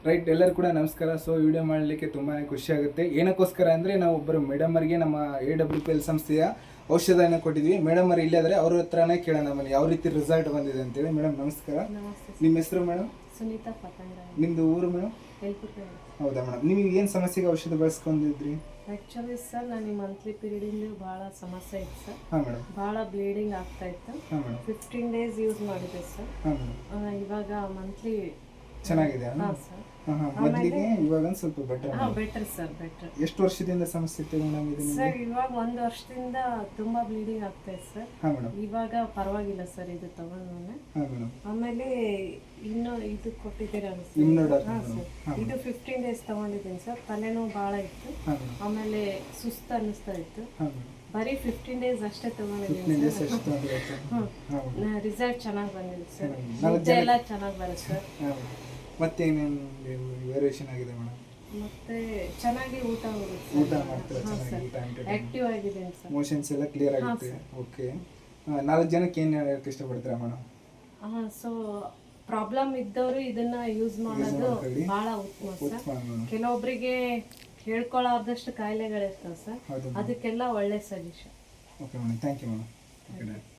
Right, ಎಲ್ಲರೂ ಕೂಡ ನಮಸ್ಕಾರ. ಸೊ ವಿಡಿಯೋ ಮಾಡಲಿಕ್ಕೆ ತುಂಬಾ ಖುಷಿ ಆಗುತ್ತೆ. ಏನಕ್ಕೋಸ್ಕರ ಅಂದರೆ ನಾವು ಒಬ್ಬರು ಮೇಡಮರಿಗೆ ನಮ್ಮ AWPL ಸಂಸ್ಥೆಯ ಔಷಧನ ಕೊಟ್ಟಿದ್ವಿ. ಮೇಡಮ್ ಅವ್ರು ಇಲ್ಲೇ ಆದರೆ ಅವ್ರ ಹತ್ರನೇ ಕೇಳೋಣ ಬನ್ನಿ ಯಾವ ರೀತಿ ರಿಸಲ್ಟ್ ಬಂದಿದೆ ಅಂತೇಳಿ. ಮೇಡಮ್ ನಮಸ್ಕಾರ. ನಿಮ್ಮ ಹೆಸರು ಮೇಡಮ್? ಸುನೀತಾ ಪತಂಗ. ನಿಮ್ಮದು ಊರು ಮೇಡಮ್? ಹೌದಾ ಮೇಡಮ್, ನೀವು ಏನು ಸಮಸ್ಯೆಗೆ ಔಷಧ ಬಳಸ್ಕೊಂಡಿದ್ರಿ? ಆ್ಯಕ್ಚುಲಿ ಸರ್ ನನಗೆ ಮಂತ್ಲಿ ಪೀರಿಯಡಿಂದ ಭಾಳ ಸಮಸ್ಯೆ ಇತ್ತು ಸರ್. ಹಾಂ ಮೇಡಮ್. ಭಾಳ ಬ್ಲೀಡಿಂಗ್ ಆಗ್ತಾ ಇತ್ತು. ಹಾಂ ಮೇಡಮ್. 15 days ಯೂಸ್ ಮಾಡಿದೆ ಸರ್. ಹಾಂ ಮೇಡಮ್. ಇವಾಗ ಮಂತ್ಲಿ ಚೆನ್ನಾಗಿದೆ. ಹಾಂ ಸರ್. ಮೊದಲಿಗೆ ಇವಾಗ ಸ್ವಲ್ಪ ಬೆಟರ್. ಹಾಂ ಬೆಟರ್ ಸರ್, ಬೆಟರ್. ಎಷ್ಟು ವರ್ಷದಿಂದ ಸಮಸ್ಯೆ ಇತ್ತು ಮೇಡಮ್ ಇದು ನಿಮಗೆ? ಸರ್ ಇವಾಗ 1 ವರ್ಷದಿಂದ ತುಂಬಾ ಬ್ಲೀಡಿಂಗ್ ಆಗ್ತಾ ಇದೆ ಸರ್. ಹಾಂ ಮೇಡಮ್. ಇವಾಗ ಪರವಾಗಿಲ್ಲ ಸರ್ ಇದು ತಗೊಂಡ್ಮೇಲೆ. ಹಾಂ ಮೇಡಮ್. ಆಮೇಲೆ ಇನ್ನು ಇದು ಕೊಟ್ಟಿದ್ದೀರಾ ಹಾಂ ಸರ್. ಇದು 15 days ತಗೊಂಡಿದ್ದೀನಿ ಸರ್. ತಲೆನೋವು ಭಾಳ ಇತ್ತು. ಆಮೇಲೆ ಸುಸ್ತು ಅನ್ನಿಸ್ತಾ ಇತ್ತು. ಬರೀ 15 days ಅಷ್ಟೇ ತಗೊಂಡಿದ್ದೀನಿ. ರಿಸಲ್ಟ್ ಚೆನ್ನಾಗಿ ಬಂದಿದೆ ಸರ್. ನಿದ್ದೆ ಎಲ್ಲ ಚೆನ್ನಾಗಿ ಬರುತ್ತೆ ಸರ್. ಮತ್ತೆ ಏನೇನು ವೇರಿಯೇಷನ್ ಆಗಿದೆ ಮೇಡಮ್? ಮತ್ತೆ ಚೆನ್ನಾಗಿ ಊಟ ಊಟ ಮಾಡ್ತಾರೆ, ಚೆನ್ನಾಗಿ ಆಕ್ಟಿವ್ ಆಗಿದ್ದೀನಿ ಸರ್. ಮೋಷನ್ಸ್ ಎಲ್ಲ ಕ್ಲಿಯರ್ ಆಗುತ್ತೆ. ಓಕೆ, 4 ಜನಕ್ಕೆ ಏನು ಹೇಳಕ್ಕೆ ಇಷ್ಟಪಡ್ತೀರಾ ಮೇಡಮ್? ಸೊ ಪ್ರಾಬ್ಲಮ್ ಇದ್ದವರು ಇದನ್ನ ಯೂಸ್ ಮಾಡೋದು ಬಹಳ ಉತ್ತಮ ಸರ್. ಕೆಲವೊಬ್ಬರಿಗೆ ಹೇಳ್ಕೊಳ್ಳೋದಷ್ಟು ಕಾಯಿಲೆಗಳಿರ್ತವೆ ಸರ್, ಅದಕ್ಕೆಲ್ಲ ಒಳ್ಳೆ suggestion. Okay madam, thank you madam.